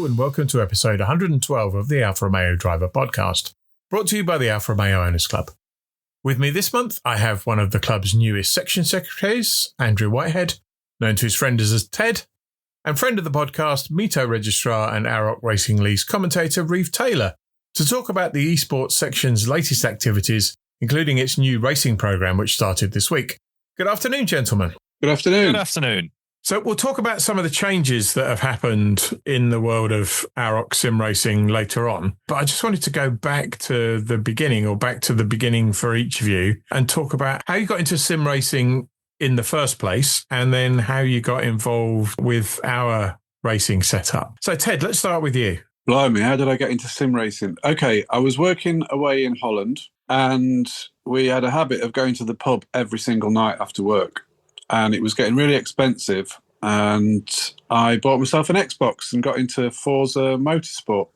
and welcome to episode 112 of the Alfa Romeo Driver podcast, brought to you by the Alfa Romeo Owners Club. With me this month, I have one of the club's newest section secretaries, Andrew Whitehead, known to his friends as TED, and friend of the podcast, MiTo Registrar and AROC Racing League's commentator, Reeve Taylor, to talk about the eSports section's latest activities, including its new racing program, which started this week. Good afternoon, gentlemen. Good afternoon. Good afternoon. So we'll talk about some of the changes that have happened in the world of AROC sim racing later on. But I just wanted to go back to the beginning for each of you and talk about how you got into sim racing in the first place and then how you got involved with our racing setup. So Ted, let's start with you. Blimey, how did I get into sim racing? Okay, I was working away in Holland and we had a habit of going to the pub every single night after work. And it was getting really expensive. And I bought myself an Xbox and got into Forza Motorsport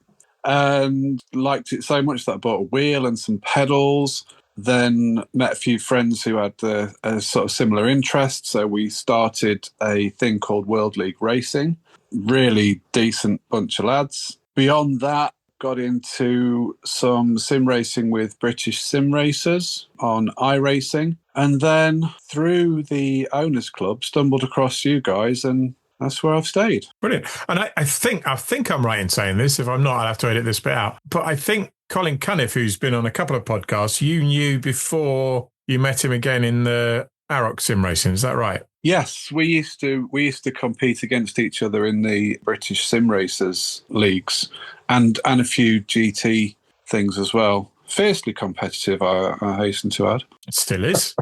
and liked it so much that I bought a wheel and some pedals. Then met a few friends who had a sort of similar interest. So we started a thing called World League Racing. Really decent bunch of lads. Beyond that, got into some sim racing with British sim racers on iRacing. And then through the Owners Club, stumbled across you guys, and that's where I've stayed. Brilliant. And I think I'm right in saying this. If I'm not, I'll have to edit this bit out. But I think Colin Cunniff, who's been on a couple of podcasts, you knew before you met him again in the AROC sim racing. Is that right? Yes, we used to compete against each other in the British sim racers leagues and a few GT things as well. Fiercely competitive, I hasten to add. It still is.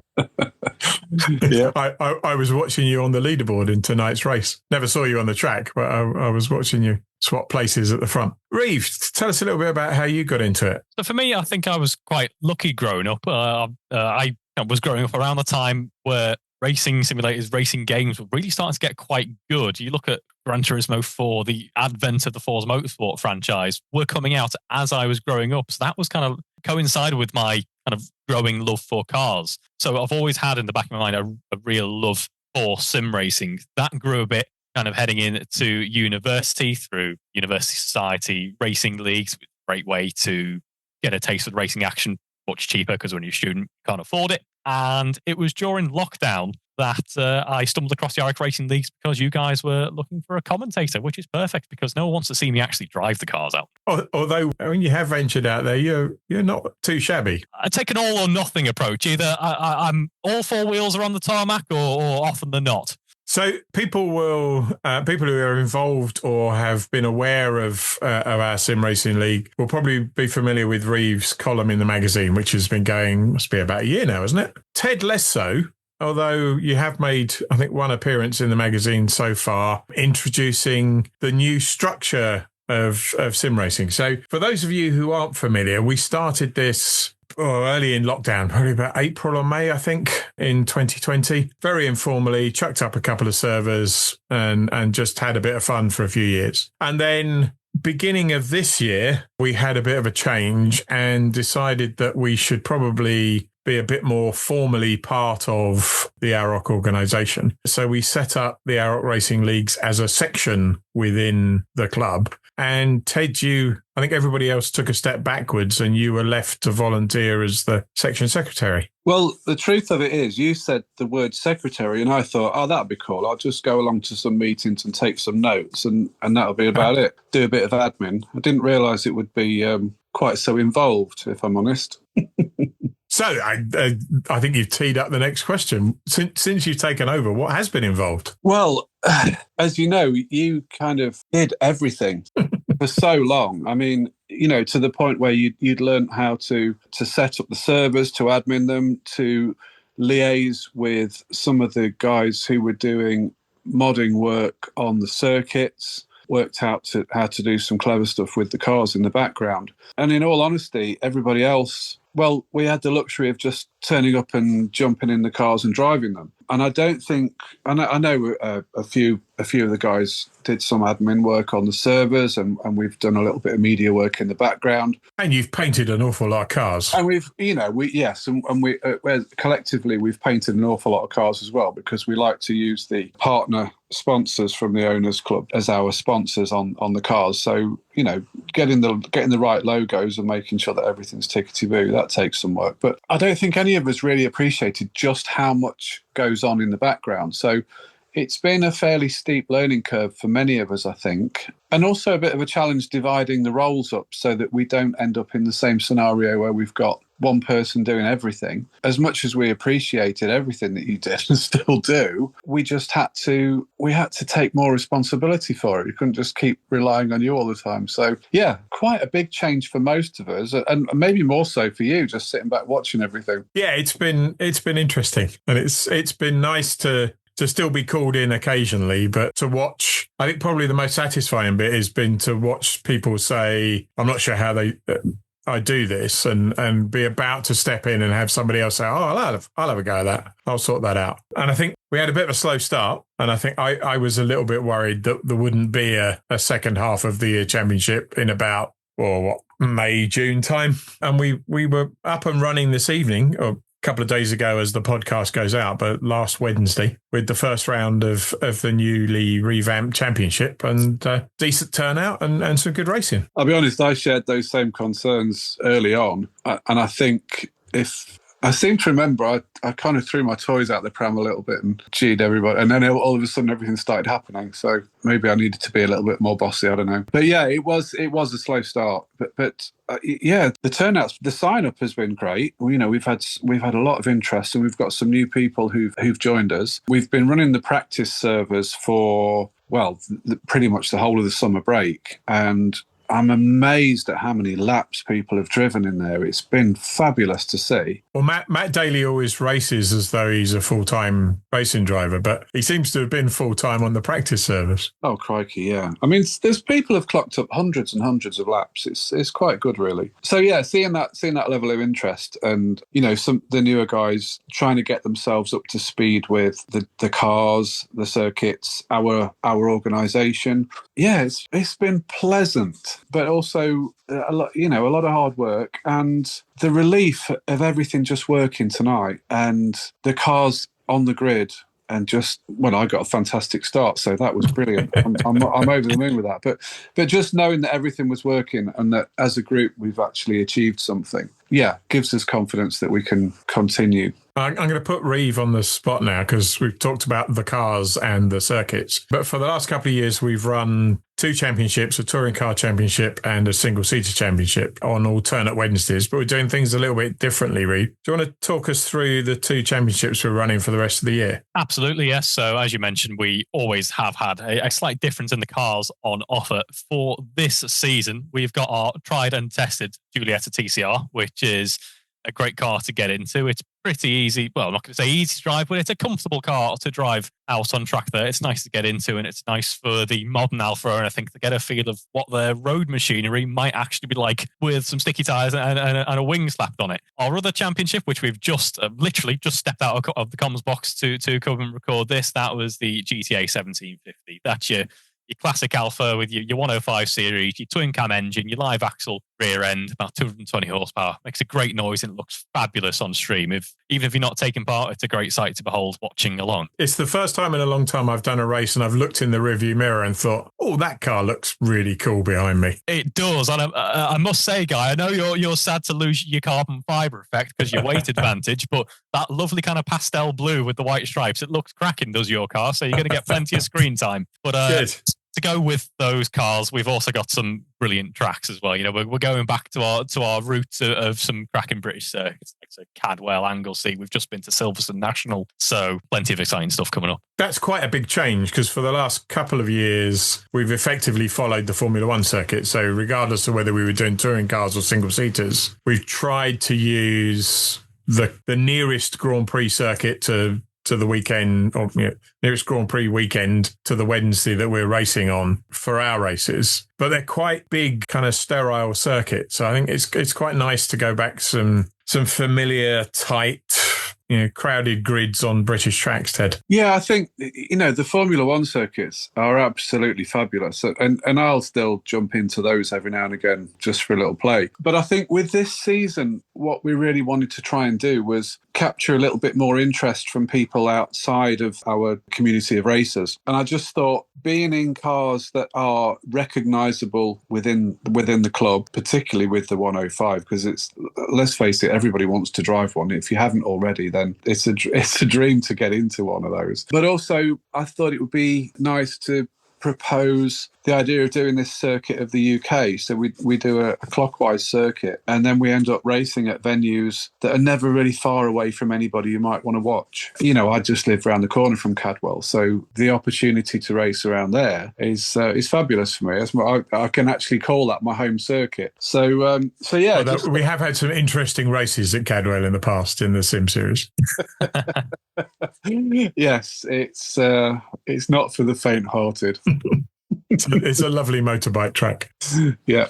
Yeah. I was watching you on the leaderboard in tonight's race. Never saw you on the track, but I was watching you swap places at the front. Reeve, tell us a little bit about how you got into it. So for me, I think I was quite lucky growing up. I was growing up around the time where racing simulators, racing games were really starting to get quite good. You look at Gran Turismo 4, the advent of the Forza Motorsport franchise were coming out as I was growing up. So that was kind of coincided with my kind of growing love for cars. So I've always had in the back of my mind a real love for sim racing. That grew a bit kind of heading into university through University Society Racing Leagues. Great way to get a taste of racing action, much cheaper because when you're a student, you can't afford it. And it was during lockdown that I stumbled across the AROC Racing Leagues because you guys were looking for a commentator, which is perfect because no one wants to see me actually drive the cars out. Although when you have ventured out there, you're not too shabby. I take an all or nothing approach. Either I'm all four wheels are on the tarmac or often than not. So people who are involved or have been aware of our sim racing league will probably be familiar with Reeve's column in the magazine, which has been going, must be about a year now, isn't it? Ted, less so. Although you have made, I think, one appearance in the magazine so far, introducing the new structure of sim racing. So for those of you who aren't familiar, we started this early in lockdown, probably about April or May, I think, in 2020. Very informally, chucked up a couple of servers and just had a bit of fun for a few years. And then beginning of this year, we had a bit of a change and decided that we should probably be a bit more formally part of the AROC organisation. So we set up the AROC Racing Leagues as a section within the club. And Ted, I think everybody else took a step backwards and you were left to volunteer as the section secretary. Well, the truth of it is you said the word secretary and I thought, oh, that'd be cool. I'll just go along to some meetings and take some notes and that'll be about it. Do a bit of admin. I didn't realise it would be quite so involved, if I'm honest. So I think you've teed up the next question. Since you've taken over, what has been involved? Well, as you know, you kind of did everything for so long. I mean, to the point where you'd learned how to set up the servers, to admin them, to liaise with some of the guys who were doing modding work on the circuits, worked out how to do some clever stuff with the cars in the background. And in all honesty, everybody else well, we had the luxury of just turning up and jumping in the cars and driving them. And I don't think, I know a few of the guys did some admin work on the servers, and we've done a little bit of media work in the background. And you've painted an awful lot of cars. And we've, collectively we've painted an awful lot of cars as well, because we like to use the partner sponsors from the Owners Club as our sponsors on the cars. So, getting the right logos and making sure that everything's tickety-boo, that takes some work. But I don't think any of us really appreciated just how much goes on in the background. So it's been a fairly steep learning curve for many of us, I think, and also a bit of a challenge dividing the roles up so that we don't end up in the same scenario where we've got one person doing everything. As much as we appreciated everything that you did and still do, we had to take more responsibility for it. You couldn't just keep relying on you all the time. So yeah, quite a big change for most of us, and maybe more so for you, just sitting back watching everything. Yeah, it's been interesting, and it's been nice to still be called in occasionally, but to watch, I think probably the most satisfying bit has been to watch people say, I'm not sure how I do this, and be about to step in and have somebody else say, I'll have a go at that. I'll sort that out. And I think we had a bit of a slow start, and I think I was a little bit worried that there wouldn't be a second half of the championship in about, May, June time. And we were up and running this evening, or couple of days ago as the podcast goes out, but last Wednesday with the first round of the newly revamped championship, and decent turnout and some good racing. I'll be honest, I shared those same concerns early on, and I think I seem to remember I kind of threw my toys out the pram a little bit and cheated everybody, and then all of a sudden everything started happening. So maybe I needed to be a little bit more bossy. I don't know, but yeah, it was a slow start. But yeah, the turnouts, the sign up has been great. We've had a lot of interest, and we've got some new people who've joined us. We've been running the practice servers for pretty much the whole of the summer break, and I'm amazed at how many laps people have driven in there. It's been fabulous to see. Well, Matt Daly always races as though he's a full-time racing driver, but he seems to have been full-time on the practice service. Oh, crikey, yeah. I mean, there's people have clocked up hundreds and hundreds of laps. It's quite good, really. So, yeah, seeing that level of interest, and, some the newer guys trying to get themselves up to speed with the cars, the circuits, our organisation. Yeah, it's been pleasant, but also a lot of hard work, and the relief of everything just working tonight, and the cars on the grid, and I got a fantastic start, so that was brilliant. I'm over the moon with that. But just knowing that everything was working, and that as a group we've actually achieved something, gives us confidence that we can continue. I'm going to put Reeve on the spot now, because we've talked about the cars and the circuits. But for the last couple of years, we've run 2 championships, a touring car championship and a single-seater championship on alternate Wednesdays. But we're doing things a little bit differently, Reeve. Do you want to talk us through the 2 championships we're running for the rest of the year? Absolutely, yes. So as you mentioned, we always have had a slight difference in the cars on offer. For this season, we've got our tried and tested Giulietta TCR, which is a great car to get into. It's pretty easy. Well, I'm not going to say easy to drive, but it's a comfortable car to drive out on track there. It's nice to get into, and it's nice for the modern Alfa, and I think to get a feel of what their road machinery might actually be like with some sticky tyres and a wing slapped on it. Our other championship, which we've just literally just stepped out of the comms box to come and record this, that was the GTA 1750. That's your classic Alfa with your 105 series, your twin cam engine, your live axle rear end, about 220 horsepower. Makes a great noise and it looks fabulous on stream. Even if you're not taking part, it's a great sight to behold watching along. It's the first time in a long time I've done a race and I've looked in the rearview mirror and thought, oh, that car looks really cool behind me. It does. And I must say, Guy, I know you're sad to lose your carbon fibre effect because your weight advantage, but that lovely kind of pastel blue with the white stripes, it looks cracking, does your car? So you're going to get plenty of screen time. But Good. To go with those cars, we've also got some brilliant tracks as well. We're going back to our roots of some cracking British circuits, like so Cadwell, Anglesey. We've just been to Silverstone National, so plenty of exciting stuff coming up. That's quite a big change, because for the last couple of years, we've effectively followed the Formula One circuit. So regardless of whether we were doing touring cars or single seaters, we've tried to use the nearest Grand Prix circuit to to the weekend, or nearest Grand Prix weekend to the Wednesday that we're racing on for our races. But they're quite big, kind of sterile circuits. So I think it's quite nice to go back some familiar, tight, crowded grids on British tracks, Ted. Yeah, I think, the Formula One circuits are absolutely fabulous. And I'll still jump into those every now and again just for a little play. But I think with this season, what we really wanted to try and do was capture a little bit more interest from people outside of our community of racers. And I just thought being in cars that are recognisable within the club, particularly with the 105, because it's, let's face it, everybody wants to drive one. If you haven't already, then it's a dream to get into one of those. But also, I thought it would be nice to propose the idea of doing this circuit of the UK. So we do a clockwise circuit, and then we end up racing at venues that are never really far away from anybody you might want to watch. I just live around the corner from Cadwell, so the opportunity to race around there is fabulous for me. I can actually call that my home circuit. So yeah. We have had some interesting races at Cadwell in the past in the Sim series. Yes, it's not for the faint-hearted. It's a lovely motorbike track. Yeah.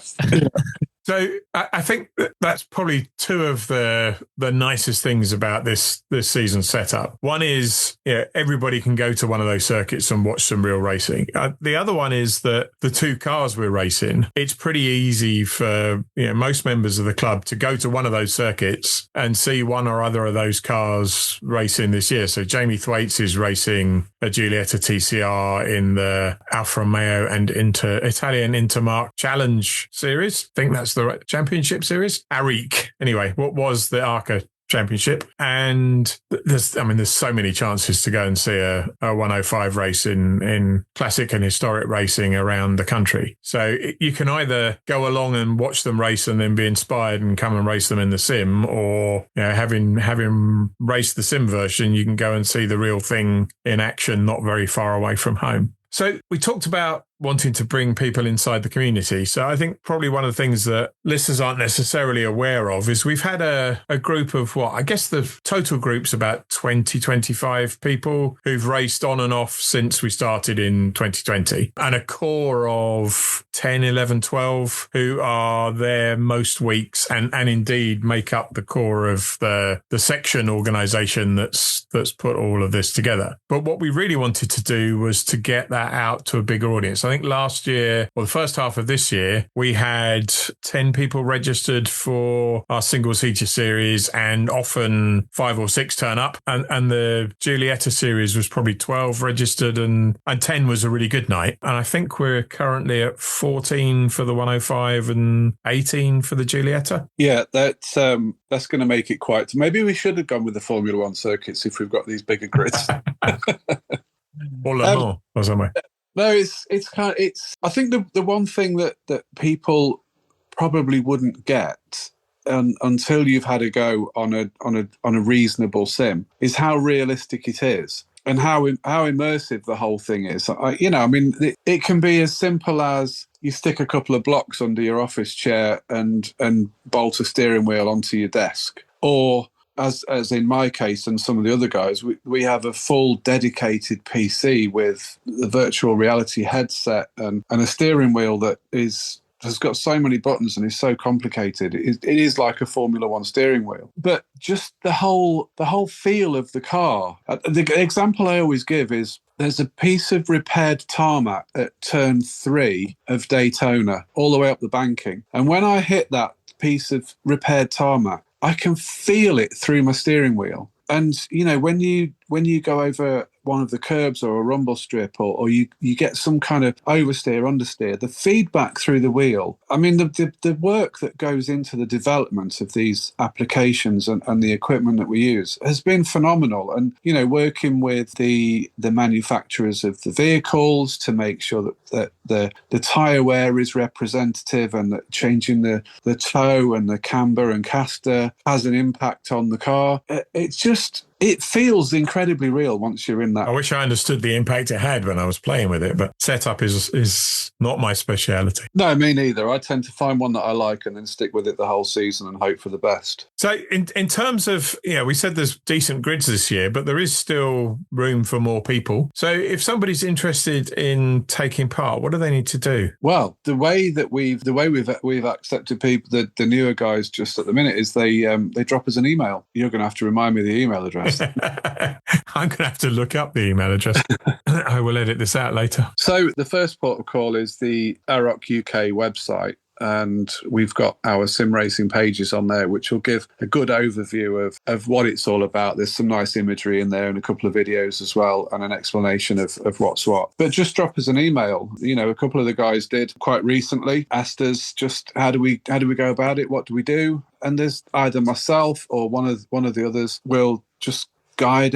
So I think that's probably two of the nicest things about this season setup. One is everybody can go to one of those circuits and watch some real racing. The other one is that the two cars we're racing, it's pretty easy for most members of the club to go to one of those circuits and see one or other of those cars racing this year. So Jamie Thwaites is racing a Giulietta TCR in the Alfa Romeo and Italian Intermarque Challenge Series. I think that's the right championship series. AROC. Anyway, what was the ARCA championship? And there's so many chances to go and see a 105 race in classic and historic racing around the country. So you can either go along and watch them race and then be inspired and come and race them in the sim, or having raced the sim version, you can go and see the real thing in action, not very far away from home. So we talked about wanting to bring people inside the community. So I think probably one of the things that listeners aren't necessarily aware of is we've had a group of I guess the total group's about 25 people who've raced on and off since we started in 2020, and a core of 10, 11, 12 who are there most weeks and indeed make up the core of the section organisation that's put all of this together. But what we really wanted to do was to get that out to a bigger audience. I think last year, or the first half of this year, we had 10 people registered for our single-seater series, and often 5 or 6 turn up. And the Giulietta series was probably 12 registered, and 10 was a really good night. And I think we're currently at 14 for the 105 and 18 for the Giulietta. Yeah, that's going to make it quite. Maybe we should have gone with the Formula One circuits if we've got these bigger grids. Or Le Mans, or somewhere. No, it's. I think the one thing that people probably wouldn't get until you've had a go on a reasonable sim is how realistic it is and how immersive the whole thing is. It can be as simple as you stick a couple of blocks under your office chair and bolt a steering wheel onto your desk, or as in my case and some of the other guys, we have a full dedicated PC with the virtual reality headset and a steering wheel that has got so many buttons and is so complicated. It is like a Formula One steering wheel. But just the whole feel of the car. The example I always give is there's a piece of repaired tarmac at turn 3 of Daytona, all the way up the banking. And when I hit that piece of repaired tarmac, I can feel it through my steering wheel. And, when you go over one of the curbs or a rumble strip, or you get some kind of oversteer, understeer, the feedback through the wheel. I mean, the work that goes into the development of these applications and the equipment that we use has been phenomenal. And, working with the manufacturers of the vehicles to make sure that the tyre wear is representative, and that changing the toe and the camber and caster has an impact on the car. It's just It feels incredibly real once you're in that. I wish I understood the impact it had when I was playing with it, but setup is not my speciality. No, me neither. I tend to find one that I like and then stick with it the whole season and hope for the best. So in terms of, we said there's decent grids this year, but there is still room for more people. So if somebody's interested in taking part, what do they need to do? Well, the way we've accepted people, the newer guys just at the minute, is they drop us an email. You're going to have to remind me the email address. I'm going to have to look up the email address. I will edit this out later. So the first port of call is the AROC UK website. And we've got our sim racing pages on there, which will give a good overview of what it's all about. There's some nice imagery in there and a couple of videos as well, and an explanation of what's what. But just drop us an email. A couple of the guys did quite recently, asked us just how do we go about it? What do we do? And there's either myself or one of the others will just guide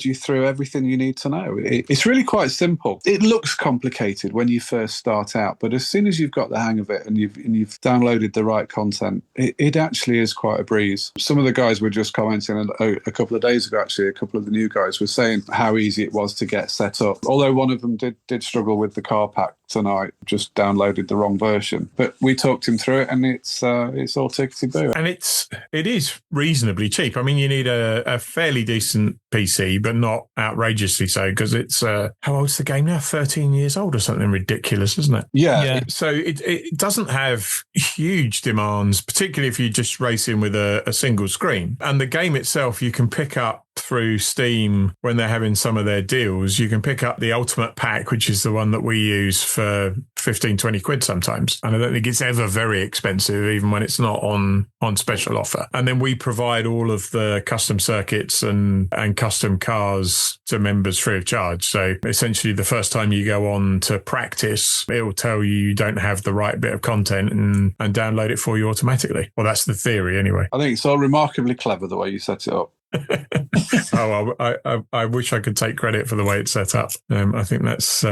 you through everything you need to know. It's really quite simple. It looks complicated when you first start out, but as soon as you've got the hang of it and you've downloaded the right content, it actually is quite a breeze. Some of the guys were just commenting a couple of days ago, actually, a couple of the new guys were saying how easy it was to get set up. Although one of them did struggle with the car pack tonight, just downloaded the wrong version. But we talked him through it, and it's all tickety-boo. And it is reasonably cheap. I mean, you need a fairly decent PC, but not outrageously so, because it's how old's the game now? 13 years old or something ridiculous, isn't it? Yeah. So it doesn't have huge demands, particularly if you're just racing with a single screen. And the game itself, you can pick up through Steam when they're having some of their deals. You can pick up the Ultimate Pack, which is the one that we use for 15, 20 quid sometimes. And I don't think it's ever very expensive, even when it's not on special offer. And then we provide all of the custom circuits and custom cars to members free of charge. So essentially the first time you go on to practice, it will tell you don't have the right bit of content and download it for you automatically. Well, that's the theory anyway. I think it's all remarkably clever the way you set it up. I wish I could take credit for the way it's set up. I think that's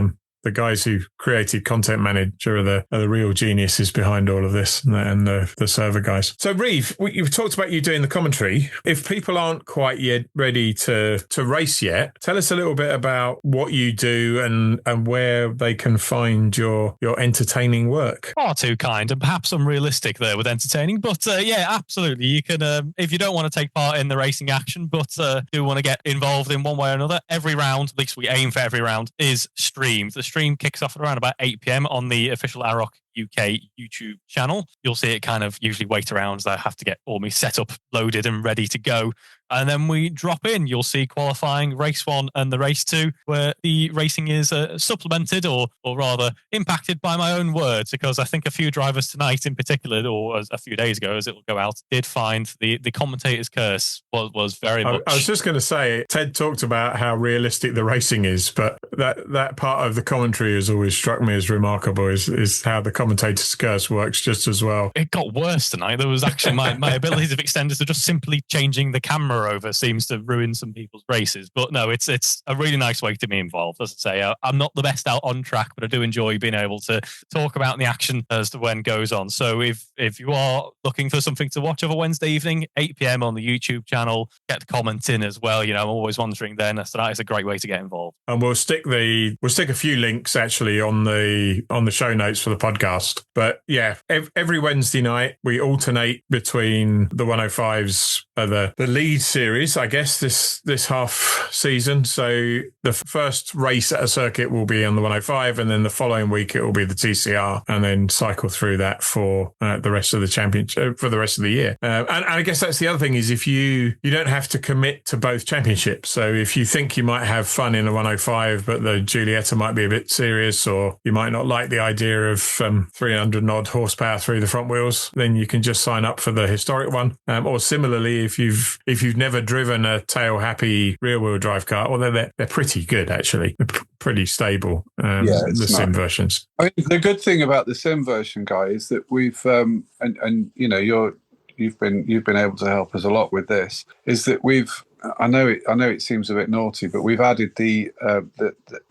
the guys who created Content Manager are the real geniuses behind all of this, and the server guys. So, Reeve, you've talked about you doing the commentary. If people aren't quite yet ready to race yet, tell us a little bit about what you do and where they can find your entertaining work. Far too kind, and perhaps unrealistic there with entertaining, but yeah, absolutely. You can, if you don't want to take part in the racing action, but do want to get involved in one way or another, every round, at least we aim for every round, is streamed. The stream kicks off at around about 8 p.m. on the official AROC UK YouTube channel. You'll see it kind of usually wait around, so I have to get all my setup loaded and ready to go. And then we drop in. You'll see qualifying, race 1 and the race 2, where the racing is supplemented or rather impacted by my own words, because I think a few drivers tonight in particular, or a few days ago as it will go out, did find the commentator's curse was very much... I was just going to say, Ted talked about how realistic the racing is, but that part of the commentary has always struck me as remarkable, is how the commentator's curse works just as well. It got worse tonight. There was actually my abilities of extenders to just simply changing the camera over seems to ruin some people's races. But no, it's a really nice way to be involved. As I say, I'm not the best out on track, but I do enjoy being able to talk about the action as to when goes on. So if you are looking for something to watch over Wednesday evening, 8 p.m. on the YouTube channel, get the comments in as well. I'm always wondering then. So that is a great way to get involved. And we'll stick a few links actually on the show notes for the podcast. But yeah, every Wednesday night we alternate between the 105s, the lead series, I guess, this half season. So the first race at a circuit will be on the 105, and then the following week it will be the TCR, and then cycle through that for the rest of the championship for the rest of the year. And I guess that's the other thing, is if you don't have to commit to both championships. So if you think you might have fun in a 105, but the Giulietta might be a bit serious, or you might not like the idea of 300 odd horsepower through the front wheels, then you can just sign up for the historic one. Or similarly, if you've never driven a tail happy rear wheel drive car, well, they're pretty good actually. They're pretty stable. The sim versions. I mean, the good thing about the sim version, guy, is that we've you've been able to help us a lot with this. Is that I know it seems a bit naughty, but we've added the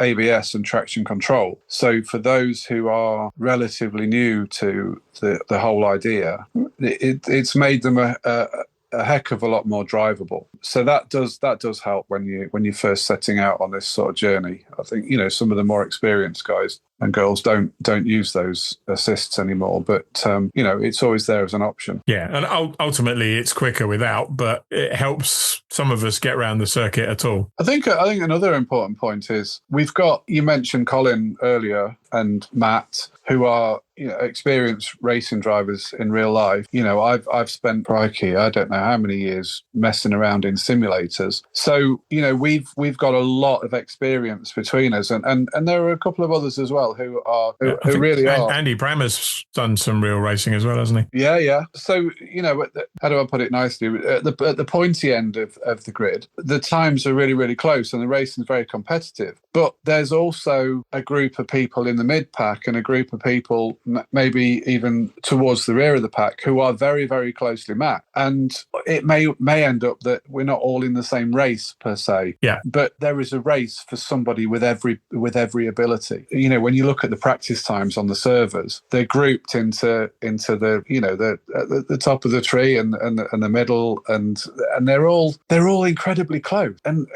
ABS and traction control. So for those who are relatively new to the whole idea, it's made them a a heck of a lot more drivable. So that does help when you're first setting out on this sort of journey. I think, you know, some of the more experienced guys and girls don't use those assists anymore, but you know, it's always there as an option. Yeah, and ultimately it's quicker without, but it helps some of us get around the circuit at all. I think another important point is you mentioned Colin earlier and Matt, who are, you know, experienced racing drivers in real life. You know, I've spent, crikey, I don't know how many years messing around in simulators. So, you know, we've got a lot of experience between us, and there are a couple of others as well who really are. Andy Brammer's done some real racing as well, hasn't he? Yeah. So, you know, how do I put it nicely? At the pointy end of the grid, the times are really, really close, and the racing is very competitive. But there's also a group of people in the mid pack and a group of people maybe even towards the rear of the pack who are very, very closely matched. And it may end up that we're not all in the same race per se. Yeah. But there is a race for somebody with every ability. You know, when you look at the practice times on the servers, they're grouped into the, you know, the top of the tree and the middle, and they're all incredibly close. And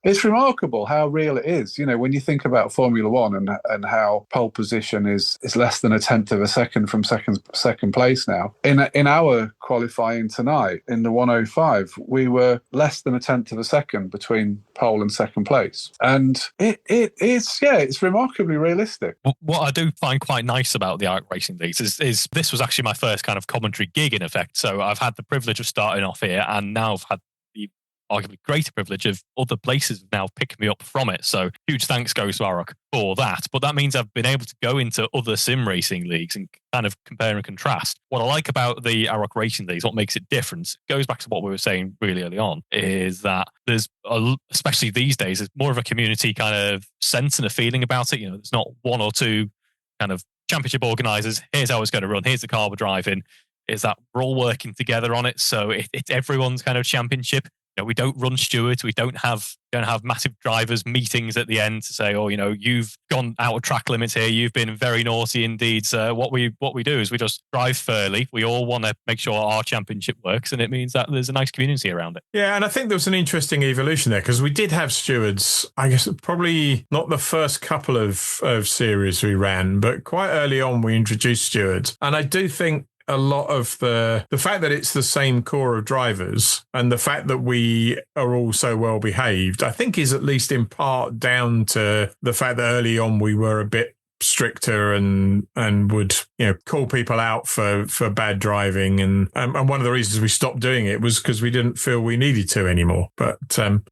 it's remarkable how real it is. You know, when you think about Formula One and how pole position is less than a tenth of a second from second place now. In our qualifying tonight in the 105, we were less than a tenth of a second between pole and second place, and it's remarkably realistic. What I do find quite nice about the AROC Racing Leagues is this was actually my first kind of commentary gig in effect. So I've had the privilege of starting off here, and now I've had the arguably greater privilege of other places now picking me up from it. So huge thanks goes to AROC for that. But that means I've been able to go into other sim racing leagues and kind of compare and contrast. What I like about the AROC Racing Leagues, what makes it different, goes back to what we were saying really early on, is that there's, especially these days, there's more of a community kind of sense and a feeling about it. You know, there's not one or two kind of championship organisers. Here's how it's going to run. Here's the car we're driving. Is that we're all working together on it. So it's everyone's kind of championship. You know, we don't run stewards. We don't have massive drivers meetings at the end to say, oh, you know, you've gone out of track limits here. You've been very naughty indeed. So what we do is we just drive fairly. We all want to make sure our championship works, and it means that there's a nice community around it. Yeah, and I think there was an interesting evolution there because we did have stewards. I guess probably not the first couple of series we ran, but quite early on we introduced stewards, and I do think a lot of the fact that it's the same core of drivers and the fact that we are all so well behaved, I think is at least in part down to the fact that early on we were a bit stricter and would, you know, call people out for bad driving, and one of the reasons we stopped doing it was because we didn't feel we needed to anymore. But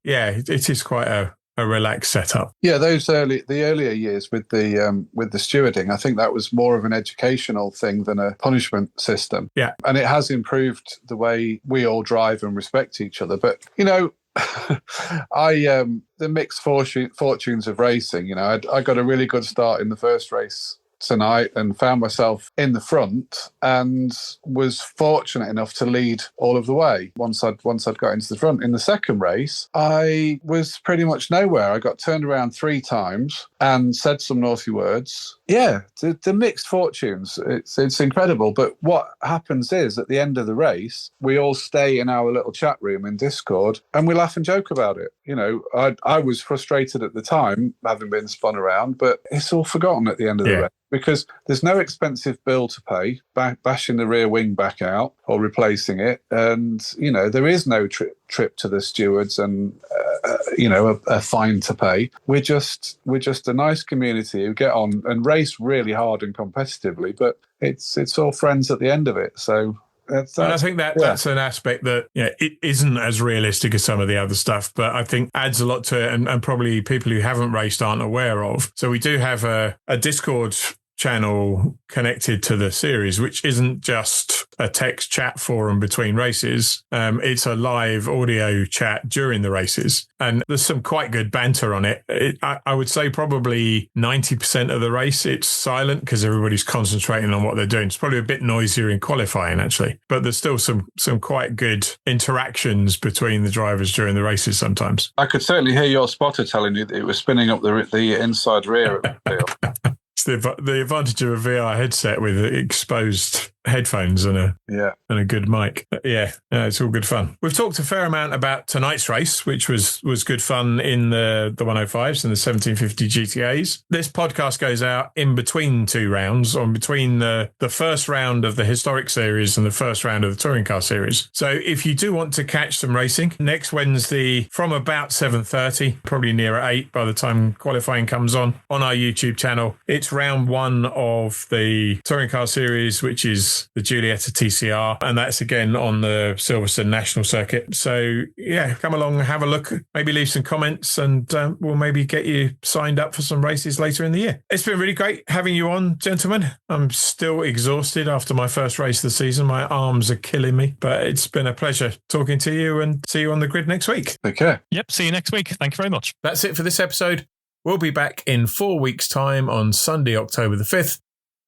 yeah, it is quite a relaxed setup. Yeah, the earlier years with the stewarding, I think that was more of an educational thing than a punishment system. Yeah, and it has improved the way we all drive and respect each other. But you know, the mixed fortunes of racing. You know, I got a really good start in the first race tonight and found myself in the front and was fortunate enough to lead all of the way once I'd got into the front. In the second race, I was pretty much nowhere. I got turned around 3 times and said some naughty words. Yeah, the mixed fortunes, it's incredible. But what happens is at the end of the race, we all stay in our little chat room in Discord and we laugh and joke about it. You know, I was frustrated at the time, having been spun around, but it's all forgotten at the end of the race. Because there's no expensive bill to pay, bashing the rear wing back out or replacing it. And, you know, there is no trip to the stewards and, you know, a fine to pay. We're just a nice community who get on and race really hard and competitively, but it's all friends at the end of it. So and I think that's an aspect that, you know, it isn't as realistic as some of the other stuff, but I think adds a lot to it and probably people who haven't raced aren't aware of. So we do have a Discord channel connected to the series, which isn't just a text chat forum between races. It's a live audio chat during the races. And there's some quite good banter on it. I would say probably 90% of the race, it's silent because everybody's concentrating on what they're doing. It's probably a bit noisier in qualifying, actually. But there's still some quite good interactions between the drivers during the races sometimes. I could certainly hear your spotter telling you that it was spinning up the inside rear of the field. It's the advantage of a VR headset with exposed headphones and a good mic. But it's all good fun. We've talked a fair amount about tonight's race, which was good fun in the 105s and the 1750 GTAs. This podcast goes out in between two rounds, or in between the first round of the historic series and the first round of the touring car series. So if you do want to catch some racing, next Wednesday from about 7:30, probably near 8 by the time qualifying comes on our YouTube channel, it's round 1 of the touring car series, which is the Giulietta TCR, and that's again on the Silverstone National Circuit. So come along, have a look, maybe leave some comments, and we'll maybe get you signed up for some races later in the year. It's been really great having you on, gentlemen. I'm still exhausted after my first race of the season. My arms are killing me, but it's been a pleasure talking to you, and see you on the grid next week. Take care. Yep, see you next week. Thank you very much. That's it for this episode. We'll be back in 4 weeks' time on Sunday, October the 5th.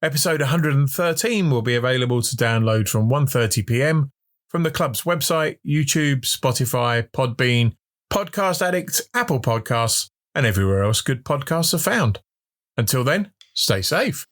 Episode 113 will be available to download from 1:30 p.m. from the club's website, YouTube, Spotify, Podbean, Podcast Addict, Apple Podcasts, and everywhere else good podcasts are found. Until then, stay safe.